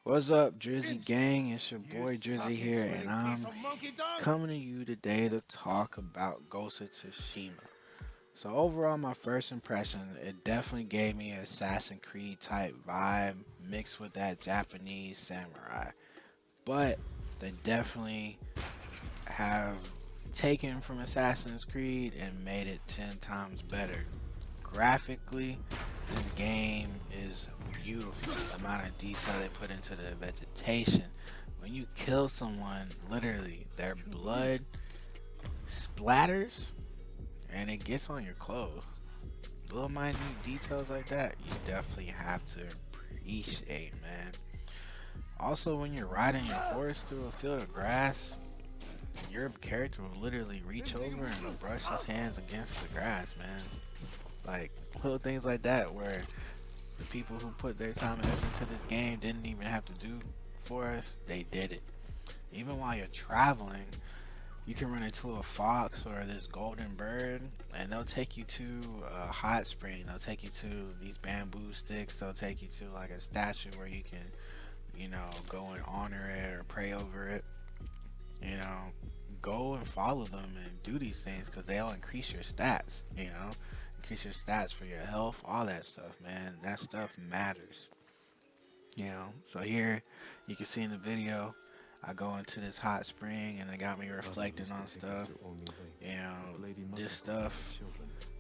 What's up, Drizzy Gang? It's your boy Drizzy here, and I'm coming to you today to talk about Ghost of Tsushima. So overall, my first impression, it definitely gave me an Assassin's Creed type vibe mixed with that Japanese samurai. But they definitely have taken from Assassin's Creed and made it 10 times better. Graphically, this game is beautiful. The amount of detail they put into the vegetation. When you kill someone, literally, their blood splatters and it gets on your clothes. Little minute details like that, you definitely have to appreciate, man. Also, when you're riding your horse through a field of grass, your character will literally reach over and brush his hands against the grass, man. Like little things like that where the people who put their time and effort into this game didn't even have to do for us, they did it. Even while you're traveling, you can run into a fox or this golden bird, and they'll take you to a hot spring. They'll take you to these bamboo sticks. They'll take you to like a statue where you can, go and honor it or pray over it. You know, go and follow them and do these things because they'll increase your stats. Increase your stats for your health, all that stuff, man. That stuff matters. So here you can see in the video, I go into this hot spring and it got me reflecting on stuff. You know, this stuff,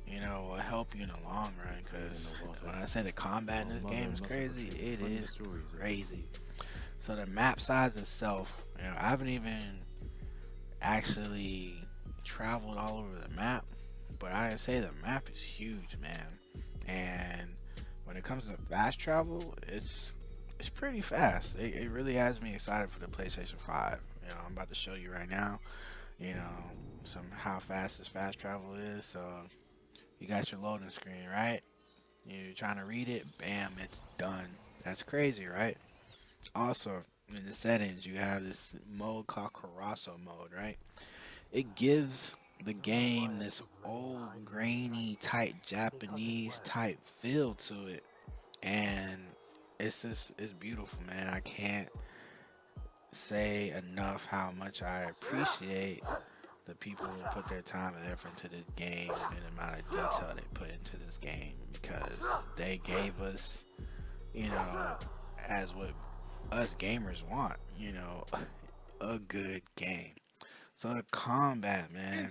will help you in the long run. Because when I say the combat in this game is crazy, it is crazy. So the map size itself, I haven't even actually traveled all over the map, but I say the map is huge, man. And when it comes to fast travel, it's pretty fast. It really has me excited for the PlayStation 5. I'm about to show you right now, you know, some how fast this fast travel is. So you got your loading screen, right? You're trying to read it, bam, it's done. That's crazy, right? Also, in the settings, you have this mode called Carasso mode, right? It gives the game this old grainy type Japanese type feel to it, and it's beautiful, man. I can't say enough how much I appreciate the people who put their time and effort into this game and the amount of detail they put into this game because they gave us, you know, as what us gamers want, a good game. So the combat, man.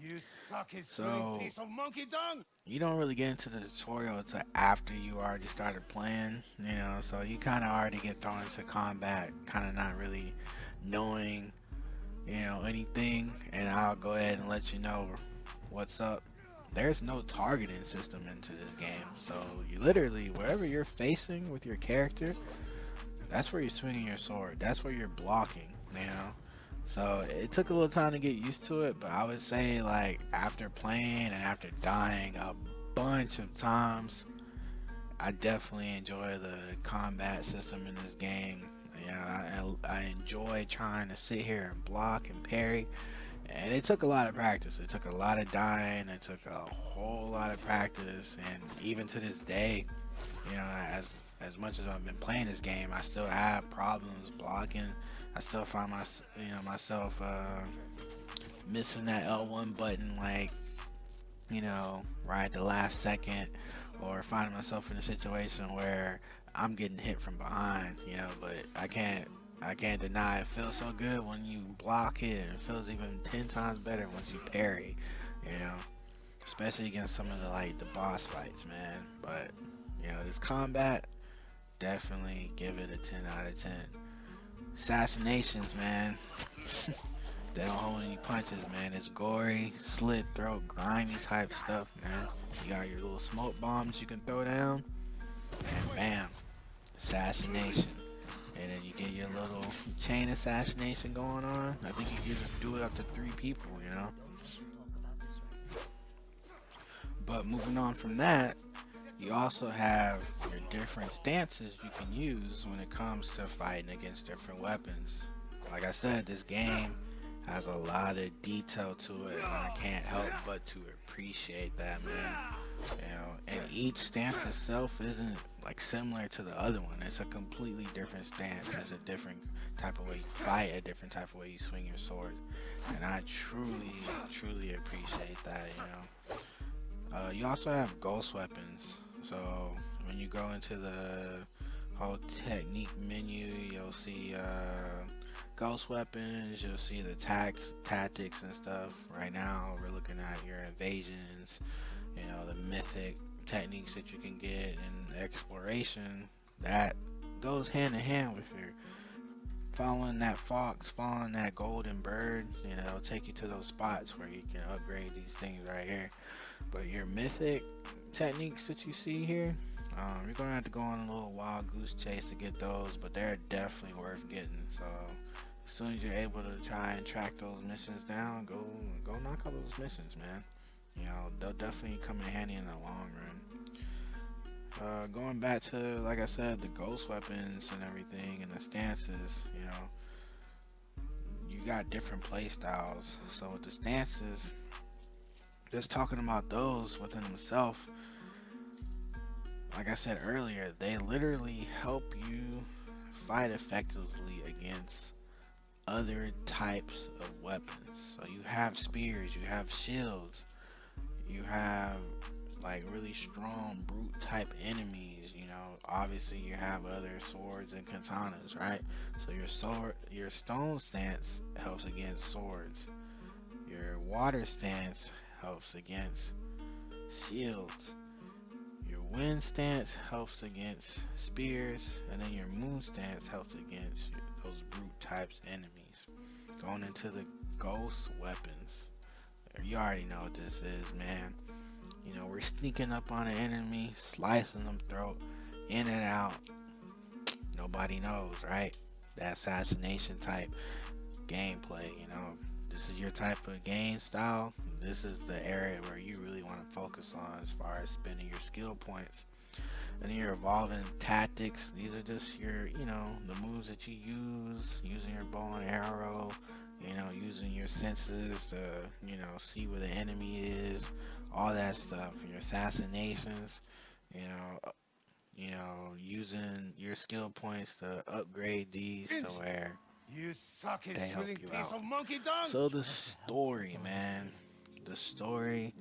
You suck his So piece of monkey dung! you don't really get into the tutorial until after you already started playing, so you kind of already get thrown into combat, kind of not really knowing, anything, and I'll go ahead and let you know what's up. There's no targeting system into this game, so you literally, wherever you're facing with your character, that's where you're swinging your sword, that's where you're blocking. So it took a little time to get used to it, but I would say like after playing and after dying a bunch of times, I definitely enjoy the combat system in this game. I enjoy trying to sit here and block and parry, and it took a lot of practice. It took a lot of dying. It took a whole lot of practice, and even to this day, you know, as much as I've been playing this game, I still have problems blocking. I still find myself missing that L1 button, like right at the last second, or finding myself in a situation where I'm getting hit from behind. But I can't deny it feels so good when you block it, and it feels even 10 times better once you parry. You know, especially against some of the boss fights, man. But this combat, definitely give it a 10 out of 10. Assassinations, man. They don't hold any punches, man. It's gory, slit throat, grimy type stuff, man. You got your little smoke bombs you can throw down, and bam, assassination. And then you get your little chain assassination going on. I think you can just do it up to 3 people. But moving on from that, you also have your different stances you can use when it comes to fighting against different weapons. Like I said, this game has a lot of detail to it, and I can't help but to appreciate that, man. And each stance itself isn't like similar to the other one. It's a completely different stance. It's a different type of way you fight, a different type of way you swing your sword, and I truly, truly appreciate that. You also have ghost weapons. So when you go into the whole technique menu, you'll see ghost weapons. You'll see the tactics and stuff. Right now, we're looking at your invasions. The mythic techniques that you can get in exploration. That goes hand in hand with your following that fox, following that golden bird. It'll take you to those spots where you can upgrade these things right here. But your mythic techniques that you see here, you're gonna have to go on a little wild goose chase to get those, but they're definitely worth getting. So as soon as you're able to try and track those missions down, go knock out those missions, man. They'll definitely come in handy in the long run. Going back to, like I said, the ghost weapons and everything and the stances, you got different play styles. So with the stances, just talking about those within themselves, like I said earlier, they literally help you fight effectively against other types of weapons. So you have spears, you have shields, you have like really strong brute type enemies. Obviously you have other swords and katanas, right? So your stone stance helps against swords. Your water stance helps against shields. Your wind stance helps against spears, and then your moon stance helps against those brute types enemies. Going into the ghost weapons, you already know what this is, man. We're sneaking up on an enemy, slicing them throat, in and out. Nobody knows, right? That assassination type gameplay. This is your type of game style. This is the area where you really want to focus on as far as spending your skill points. And your evolving tactics. These are just your, the moves that you use, using your bow and arrow, using your senses to, see where the enemy is, all that stuff. Your assassinations, using your skill points to upgrade these to where You suck his they help swilling you piece out. of monkey dung! So the story, man, the story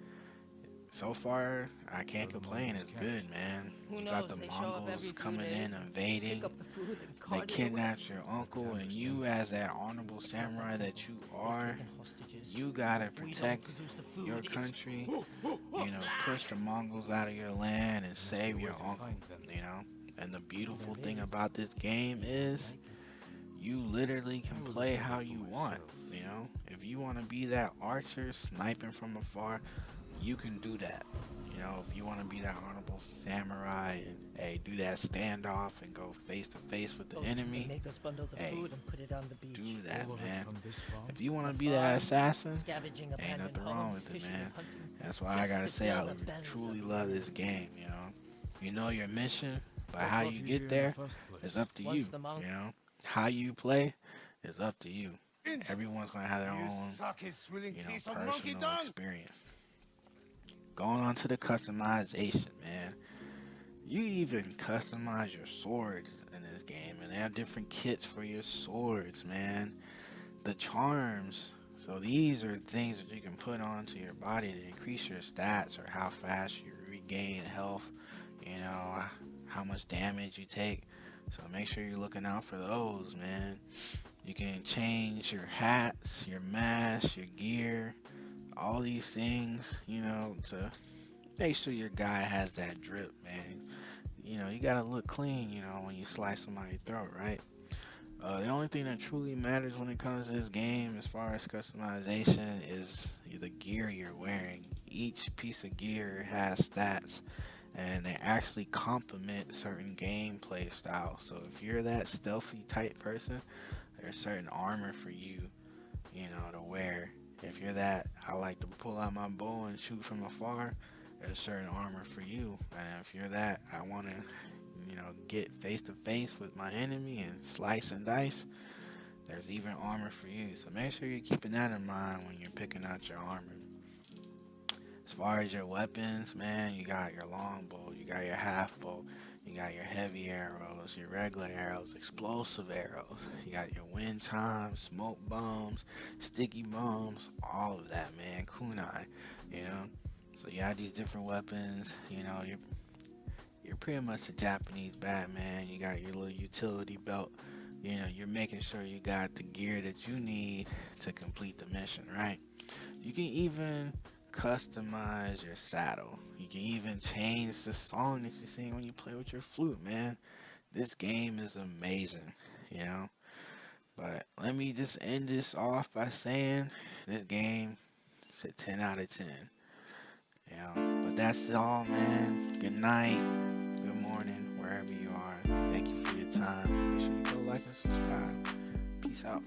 so far, I can't complain. It's good, man. Who You got knows? the They show up every Mongols few coming days in, and invading. pick up the food and They cart it away. kidnapped your uncle, and you, as that honorable It's not that samurai simple. that you They've are, taken hostages. you gotta If we don't protect produce the food, your it's- country. Push the Mongols out of your land and save your uncle. And the beautiful thing about this game is, you literally can play how you want. If you want to be that archer sniping from afar, you can do that. If you want to be that honorable samurai and hey, do that standoff and go face to face with the They enemy, make us bundle the hey, food and put it on the beach. do that, All of it man. from this farm? If you want The to be that farm, assassin, scavenging ain't abandoned nothing wrong homes, with it, fishing man. and hunting, That's why I just gotta to say I fill the bellies truly of the love this enemy. game. You know your mission, but What how brought you here get in there the first place? is up to you. Once the monk- How you play is up to you. Inch. Everyone's gonna have their You own, suck his swilling piece of monkey personal dung! experience. Going on to the customization, man. You even customize your swords in this game, and they have different kits for your swords, man. The charms. So these are things that you can put onto your body to increase your stats or how fast you regain health, how much damage you take. So make sure you're looking out for those, man. You can change your hats, your mask, your gear, all these things, to make sure your guy has that drip, man. You gotta look clean, when you slice somebody's throat, right? The only thing that truly matters when it comes to this game as far as customization is the gear you're wearing. Each piece of gear has stats and they actually complement certain gameplay styles. So if you're that stealthy type person, there's certain armor for you, to wear. If you're that, I like to pull out my bow and shoot from afar, there's certain armor for you. And if you're that, I want to, get face to face with my enemy and slice and dice, there's even armor for you. So make sure you're keeping that in mind when you're picking out your armor. As far as your weapons, man, you got your longbow, you got your half bow, you got your heavy arrows, your regular arrows, explosive arrows, you got your wind chimes, smoke bombs, sticky bombs, all of that, man. Kunai, you know. So you have these different weapons, you're pretty much a Japanese Batman. You got your little utility belt. You're making sure you got the gear that you need to complete the mission, right? You can even customize your saddle. You can even change the song that you sing when you play with your flute, man. This game is amazing, you know. But let me just end this off by saying this game is a 10 out of 10. But that's all, man. Good night, good morning, wherever you are. Thank you for your time. Make sure you go like and subscribe. Peace out.